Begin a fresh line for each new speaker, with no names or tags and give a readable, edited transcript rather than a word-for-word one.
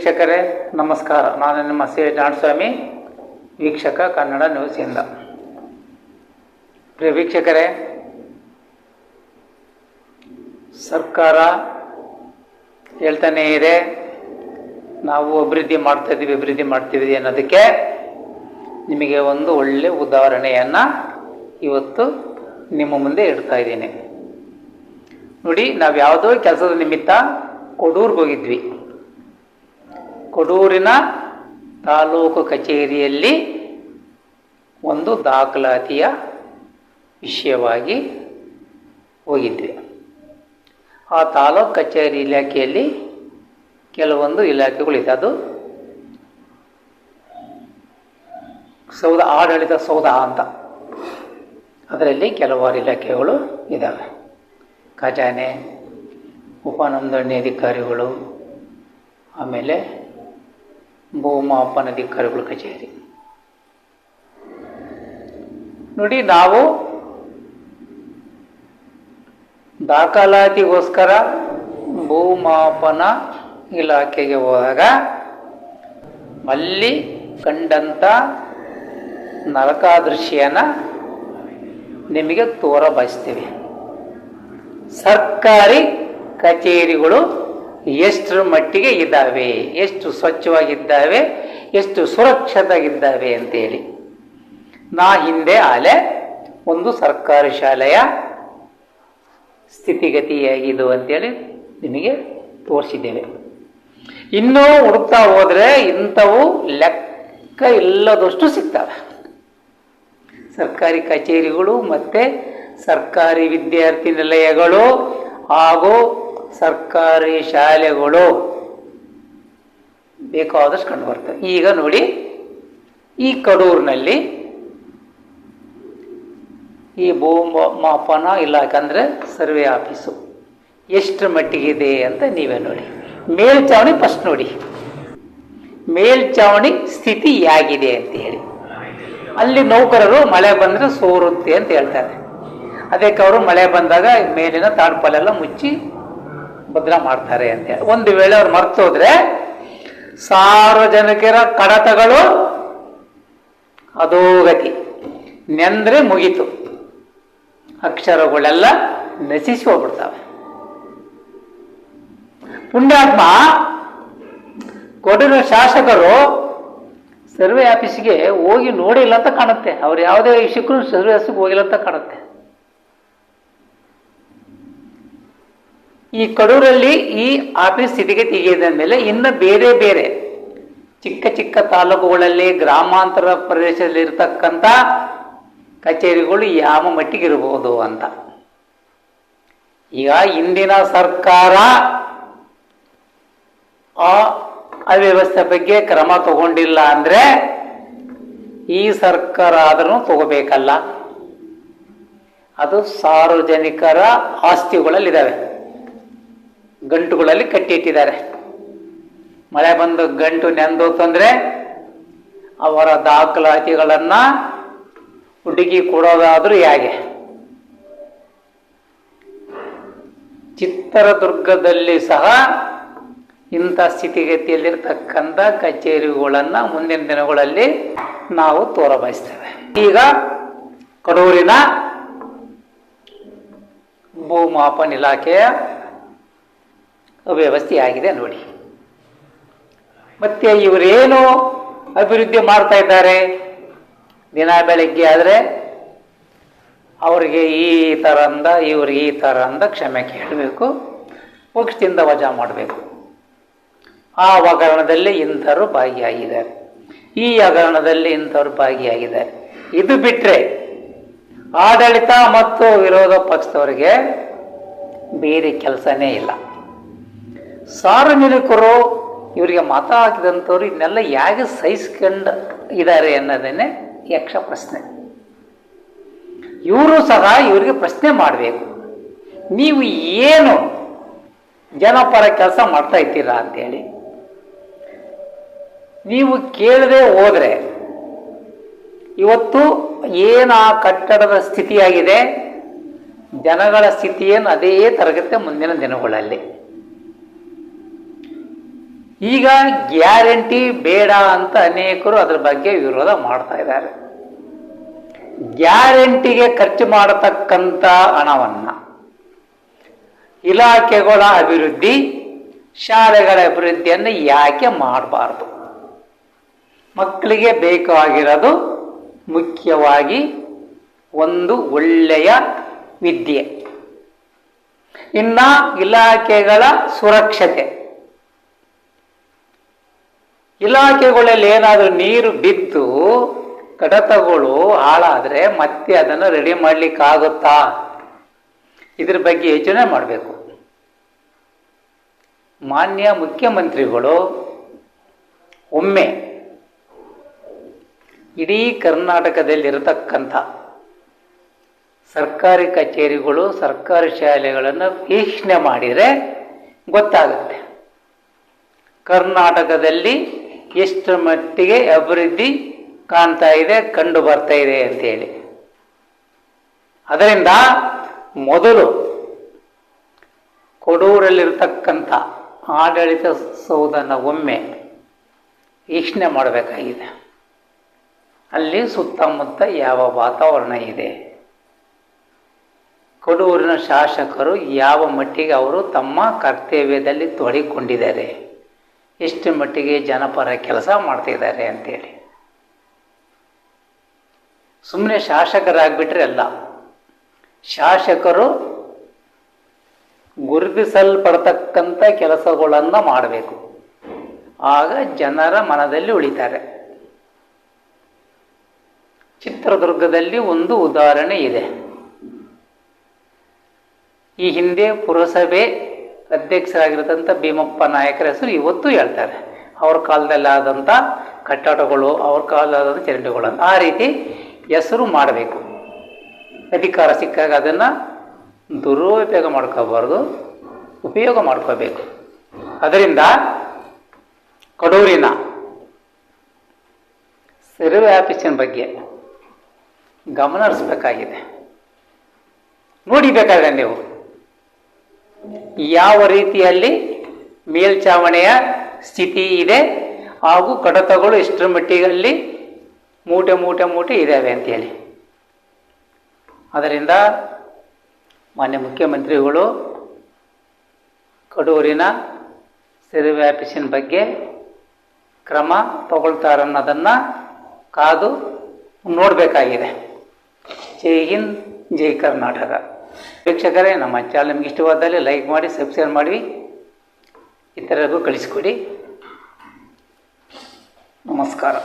ವೀಕ್ಷಕರೇ ನಮಸ್ಕಾರ. ನಾನು ನಿಮ್ಮ ಸಿ ನಾರಾಯಣಸ್ವಾಮಿ, ವೀಕ್ಷಕ ಕನ್ನಡ ನ್ಯೂಸಿಂದ. ಪ್ರಿಯ ವೀಕ್ಷಕರೇ, ಸರ್ಕಾರ ಹೇಳ್ತಾನೇ ಇದೆ ನಾವು ಅಭಿವೃದ್ಧಿ ಮಾಡ್ತೀವಿ ಅನ್ನೋದಕ್ಕೆ ನಿಮಗೆ ಒಂದು ಒಳ್ಳೆ ಉದಾಹರಣೆಯನ್ನು ಇವತ್ತು ನಿಮ್ಮ ಮುಂದೆ ಇಡ್ತಾ ಇದ್ದೀನಿ. ನೋಡಿ, ನಾವು ಯಾವುದೋ ಕೆಲಸದ ನಿಮಿತ್ತ ಕೊಡೂರಿಗೆ ಹೋಗಿದ್ವಿ. ಕೊಡೂರಿನ ತಾಲೂಕು ಕಚೇರಿಯಲ್ಲಿ ಒಂದು ದಾಖಲಾತಿಯ ವಿಷಯವಾಗಿ ಹೋಗಿದ್ವಿ. ಆ ತಾಲೂಕು ಕಚೇರಿ ಇಲಾಖೆಯಲ್ಲಿ ಕೆಲವೊಂದು ಇಲಾಖೆಗಳಿದೆ. ಅದು ಸೌಧ, ಆಡಳಿತ ಸೌಧ ಅಂತ. ಅದರಲ್ಲಿ ಕೆಲವಾರು ಇಲಾಖೆಗಳು ಇದ್ದಾವೆ. ಖಜಾನೆ, ಉಪನೋಂದಣಿ ಅಧಿಕಾರಿಗಳು, ಆಮೇಲೆ ಭೂಮಾಪನ ಅಧಿಕಾರಿಗಳು ಕಚೇರಿ. ನೋಡಿ, ನಾವು ದಾಖಲಾತಿಗೋಸ್ಕರ ಭೂಮಾಪನ ಇಲಾಖೆಗೆ ಹೋದಾಗ ಅಲ್ಲಿ ಕಂಡಂಥ ನರಕಾದೃಶ್ಯನ ನಿಮಗೆ ತೋರ ಬಯಸ್ತೀವಿ. ಸರ್ಕಾರಿ ಕಚೇರಿಗಳು ಎಷ್ಟರ ಮಟ್ಟಿಗೆ ಇದ್ದಾವೆ, ಎಷ್ಟು ಸ್ವಚ್ಛವಾಗಿದ್ದಾವೆ, ಎಷ್ಟು ಸುರಕ್ಷಿತವಾಗಿದ್ದಾವೆ ಅಂತೇಳಿ. ಹಿಂದೆ ಆಲೆ ಒಂದು ಸರ್ಕಾರಿ ಶಾಲೆಯ ಸ್ಥಿತಿಗತಿ ಹೇಗಿದು ಅಂತೇಳಿ ನಿಮಗೆ ತೋರಿಸಿದ್ದೇವೆ. ಇನ್ನೂ ಹುಡುಕ್ತಾ ಹೋದರೆ ಇಂಥವು ಲೆಕ್ಕ ಇಲ್ಲದಷ್ಟು ಸಿಗ್ತವೆ. ಸರ್ಕಾರಿ ಕಚೇರಿಗಳು ಮತ್ತು ಸರ್ಕಾರಿ ವಿದ್ಯಾರ್ಥಿ ನಿಲಯಗಳು ಹಾಗೂ ಸರ್ಕಾರಿ ಶಾಲೆಗಳು ಬೇಕಾದಷ್ಟು ಕಂಡು ಬರ್ತವೆ. ಈಗ ನೋಡಿ, ಈ ಕಡೂರಿನಲ್ಲಿ ಈ ಭೂಮಾಪನ ಇಲಾಖೆ ಅಂದರೆ ಸರ್ವೆ ಆಫೀಸು ಎಷ್ಟು ಮಟ್ಟಿಗಿದೆ ಅಂತ ನೀವೇ ನೋಡಿ. ಮೇಲ್ಚಾವಣಿ ಫಸ್ಟ್ ನೋಡಿ, ಮೇಲ್ಚಾವಣಿ ಸ್ಥಿತಿ ಹೇಗಿದೆ ಅಂತ ಹೇಳಿ. ಅಲ್ಲಿ ನೌಕರರು ಮಳೆ ಬಂದರೆ ಸೋರುತ್ತೆ ಅಂತ ಹೇಳ್ತಾರೆ. ಅದಕ್ಕೆ ಅವರು ಮಳೆ ಬಂದಾಗ ಮೇಲಿನ ತಾಡ್ಪಾಲೆಲ್ಲ ಮುಚ್ಚಿ ಭದ್ರ ಮಾಡ್ತಾರೆ ಅಂತೇಳಿ. ಒಂದು ವೇಳೆ ಅವ್ರು ಮರ್ತೋದ್ರೆ ಸಾರ್ವಜನಿಕರ ಕಡತಗಳು ಅಧೋಗತಿ, ನೆಂದ್ರೆ ಮುಗೀತು, ಅಕ್ಷರಗಳೆಲ್ಲ ನಶಿಸಿ ಹೋಗ್ಬಿಡ್ತವೆ. ಪುಣ್ಯಾತ್ಮ ಕೊಡಗಿನ ಶಾಸಕರು ಸರ್ವೆ ಆಫೀಸ್ಗೆ ಹೋಗಿ ನೋಡಿಲ್ಲ ಅಂತ ಕಾಣುತ್ತೆ. ಅವ್ರು ಯಾವುದೇ ವಿಷಯಕ್ಕೂ ಸರ್ವೆ ಆಫೀಸ್ಗೆ ಹೋಗಿಲ್ಲ ಅಂತ ಕಾಣುತ್ತೆ. ಈ ಕಡೂರಲ್ಲಿ ಈ ಆಫೀಸ್ ಸ್ಥಿತಿಗತಿ ತೆಗೆದ ಮೇಲೆ ಇನ್ನು ಬೇರೆ ಬೇರೆ ಚಿಕ್ಕ ಚಿಕ್ಕ ತಾಲೂಕುಗಳಲ್ಲಿ, ಗ್ರಾಮಾಂತರ ಪ್ರದೇಶದಲ್ಲಿ ಇರತಕ್ಕಂಥ ಕಚೇರಿಗಳು ಯಾವ ಮಟ್ಟಿಗೆ ಇರಬಹುದು ಅಂತ. ಈಗ ಇಂದಿನ ಸರ್ಕಾರ ಆ ಅವ್ಯವಸ್ಥೆ ಬಗ್ಗೆ ಕ್ರಮ ತಗೊಂಡಿಲ್ಲ ಅಂದರೆ ಈ ಸರ್ಕಾರ ಆದ್ರೂ ತಗೋಬೇಕಲ್ಲ. ಅದು ಸಾರ್ವಜನಿಕರ ಆಸ್ತಿಗಳಲ್ಲಿದ್ದಾವೆ, ಗಂಟುಗಳಲ್ಲಿ ಕಟ್ಟಿಟ್ಟಿದ್ದಾರೆ. ಮಳೆ ಬಂದು ಗಂಟು ನೆಂದೋತಂದ್ರೆ ಅವರ ದಾಖಲಾತಿಗಳನ್ನು ಹುಡುಗಿ ಕೊಡೋದಾದ್ರೂ ಹೇಗೆ? ಚಿತ್ರದುರ್ಗದಲ್ಲಿ ಸಹ ಇಂಥ ಸ್ಥಿತಿಗತಿಯಲ್ಲಿರ್ತಕ್ಕಂಥ ಕಚೇರಿಗಳನ್ನು ಮುಂದಿನ ದಿನಗಳಲ್ಲಿ ನಾವು ತೋರಬಯಸ್ತೇವೆ. ಈಗ ಕಡೂರಿನ ಭೂಮಾಪನ ಇಲಾಖೆಯ ಅವ್ಯವಸ್ಥೆ ಆಗಿದೆ ನೋಡಿ. ಮತ್ತೆ ಇವರೇನು ಅಭಿವೃದ್ಧಿ ಮಾಡ್ತಾ ಇದ್ದಾರೆ? ದಿನ ಬೆಳಗ್ಗೆ ಆದರೆ ಅವರಿಗೆ ಈ ಥರ ಅಂದ, ಇವ್ರಿಗೆ ಈ ಥರ ಅಂದ ಕ್ಷಮೆ ಕೇಳಬೇಕು, ಪಕ್ಷದಿಂದ ವಜಾ ಮಾಡಬೇಕು. ಆ ಹಗರಣದಲ್ಲಿ ಇಂಥವ್ರು ಭಾಗಿಯಾಗಿದ್ದಾರೆ, ಈ ಹಗರಣದಲ್ಲಿ ಇಂಥವ್ರು ಭಾಗಿಯಾಗಿದ್ದಾರೆ. ಇದು ಬಿಟ್ಟರೆ ಆಡಳಿತ ಮತ್ತು ವಿರೋಧ ಪಕ್ಷದವರಿಗೆ ಬೇರೆ ಕೆಲಸನೇ ಇಲ್ಲ. ಸಾರ್ವಜನಿಕರು ಇವರಿಗೆ ಮತ ಹಾಕಿದಂಥವ್ರು ಇದನ್ನೆಲ್ಲ ಹೇಗೆ ಸಹಿಸ್ಕೊಂಡು ಇದ್ದಾರೆ ಅನ್ನೋದನ್ನೇ ಯಕ್ಷ ಪ್ರಶ್ನೆ. ಇವರು ಸಹ ಇವರಿಗೆ ಪ್ರಶ್ನೆ ಮಾಡಬೇಕು, ನೀವು ಏನು ಜನಪರ ಕೆಲಸ ಮಾಡ್ತಾ ಇದ್ದೀರಾ ಅಂತೇಳಿ. ನೀವು ಕೇಳದೆ ಹೋದರೆ ಇವತ್ತು ಏನು ಆ ಕಟ್ಟಡದ ಸ್ಥಿತಿಯಾಗಿದೆ, ಜನಗಳ ಸ್ಥಿತಿಯನ್ನು ಅದೇ ತರಗತಿ ಮುಂದಿನ ದಿನಗಳಲ್ಲಿ. ಈಗ ಗ್ಯಾರಂಟಿ ಬೇಡ ಅಂತ ಅನೇಕರು ಅದರ ಬಗ್ಗೆ ವಿರೋಧ ಮಾಡ್ತಾ ಇದ್ದಾರೆ. ಗ್ಯಾರಂಟಿಗೆ ಖರ್ಚು ಮಾಡತಕ್ಕಂಥ ಹಣವನ್ನು ಇಲಾಖೆಗಳ ಅಭಿವೃದ್ಧಿ, ಶಾಲೆಗಳ ಅಭಿವೃದ್ಧಿಯನ್ನು ಯಾಕೆ ಮಾಡಬಾರ್ದು? ಮಕ್ಕಳಿಗೆ ಬೇಕಾಗಿರೋದು ಮುಖ್ಯವಾಗಿ ಒಂದು ಒಳ್ಳೆಯ ವಿದ್ಯೆ, ಇನ್ನ ಇಲಾಖೆಗಳ ಸುರಕ್ಷತೆ. ಇಲಾಖೆಗಳಲ್ಲಿ ಏನಾದರೂ ನೀರು ಬಿದ್ದು ಕಡತಗಳು ಹಾಳಾದರೆ ಮತ್ತೆ ಅದನ್ನು ರೆಡಿ ಮಾಡಲಿಕ್ಕಾಗುತ್ತಾ? ಇದ್ರ ಬಗ್ಗೆ ಯೋಚನೆ ಮಾಡಬೇಕು. ಮಾನ್ಯ ಮುಖ್ಯಮಂತ್ರಿಗಳು ಒಮ್ಮೆ ಇಡೀ ಕರ್ನಾಟಕದಲ್ಲಿರತಕ್ಕಂಥ ಸರ್ಕಾರಿ ಕಚೇರಿಗಳು, ಸರ್ಕಾರಿ ಶಾಲೆಗಳನ್ನು ವೀಕ್ಷಣೆ ಮಾಡಿದರೆ ಗೊತ್ತಾಗುತ್ತೆ ಕರ್ನಾಟಕದಲ್ಲಿ ಎಷ್ಟು ಮಟ್ಟಿಗೆ ಅಭಿವೃದ್ಧಿ ಕಾಣ್ತಾ ಇದೆ, ಕಂಡು ಬರ್ತಾ ಇದೆ ಅಂತೇಳಿ. ಅದರಿಂದ ಮೊದಲು ಕೊಡೂರಲ್ಲಿರ್ತಕ್ಕಂಥ ಆಡಳಿತ ಸೌಧನ ಒಮ್ಮೆ ವೀಕ್ಷಣೆ ಮಾಡಬೇಕಾಗಿದೆ. ಅಲ್ಲಿ ಸುತ್ತಮುತ್ತ ಯಾವ ವಾತಾವರಣ ಇದೆ, ಕೊಡೂರಿನ ಶಾಸಕರು ಯಾವ ಮಟ್ಟಿಗೆ ಅವರು ತಮ್ಮ ಕರ್ತವ್ಯದಲ್ಲಿ ತೊಡಗಿಕೊಂಡಿದ್ದಾರೆ, ಎಷ್ಟು ಮಟ್ಟಿಗೆ ಜನಪರ ಕೆಲಸ ಮಾಡ್ತಿದ್ದಾರೆ ಅಂತೇಳಿ. ಸುಮ್ಮನೆ ಶಾಸಕರಾಗ್ಬಿಟ್ರೆ ಅಲ್ಲ, ಶಾಸಕರು ಗುರುತಿಸಲ್ಪಡ್ತಕ್ಕಂಥ ಕೆಲಸಗಳನ್ನು ಮಾಡಬೇಕು. ಆಗ ಜನರ ಮನದಲ್ಲಿ ಉಳಿತಾರೆ. ಚಿತ್ರದುರ್ಗದಲ್ಲಿ ಒಂದು ಉದಾಹರಣೆ ಇದೆ. ಈ ಹಿಂದೆ ಪುರಸಭೆ ಅಧ್ಯಕ್ಷರಾಗಿರತಕ್ಕಂಥ ಭೀಮಪ್ಪ ನಾಯಕರ ಹೆಸರು ಇವತ್ತು ಹೇಳ್ತಾರೆ. ಅವ್ರ ಕಾಲದಲ್ಲಿ ಆದಂಥ ಕಟ್ಟಡಗಳು, ಅವ್ರ ಕಾಲದಾದಂಥ ಚರಂಡಿಗಳು, ಆ ರೀತಿ ಹೆಸರು ಮಾಡಬೇಕು. ಅಧಿಕಾರ ಸಿಕ್ಕಾಗ ಅದನ್ನು ದುರುಪಯೋಗ ಮಾಡ್ಕೋಬಾರ್ದು, ಉಪಯೋಗ ಮಾಡ್ಕೋಬೇಕು. ಅದರಿಂದ ಕಡೂರಿನ ಸರ್ವೆ ಆಫೀಸಿನ ಬಗ್ಗೆ ಗಮನ ಹರಿಸಬೇಕಾಗಿದೆ. ನೋಡಿಬೇಕಾದ್ರೆ ನೀವು ಯಾವ ರೀತಿಯಲ್ಲಿ ಮೇಲ್ಛಾವಣಿಯ ಸ್ಥಿತಿ ಇದೆ, ಹಾಗೂ ಕಡತಗಳು ಎಷ್ಟರ ಮಟ್ಟಿಗಲ್ಲಿ ಮೂಟೆ ಮೂಟೆ ಮೂಟೆ ಇದ್ದಾವೆ ಅಂತೇಳಿ. ಅದರಿಂದ ಮಾನ್ಯ ಮುಖ್ಯಮಂತ್ರಿಗಳು ಕಡೂರಿನ ಸರ್ವೆ ಆಫೀಸಿನ ಬಗ್ಗೆ ಕ್ರಮ ತಗೊಳ್ತಾರನ್ನೋದನ್ನು ಕಾದು ನೋಡಬೇಕಾಗಿದೆ. ಜೈ ಹಿಂದ್, ಜೈ ಕರ್ನಾಟಕ. ವೀಕ್ಷಕರೇ, ನಮ್ಮ ಚಾನಲ್ ನಿಮ್ಗೆ ಇಷ್ಟವಾದಲ್ಲಿ ಲೈಕ್ ಮಾಡಿ, ಸಬ್ಸ್ಕ್ರೈಬ್ ಮಾಡಿ, ಇತರರಿಗೂ ಕಳಿಸಿಕೊಡಿ. ನಮಸ್ಕಾರ.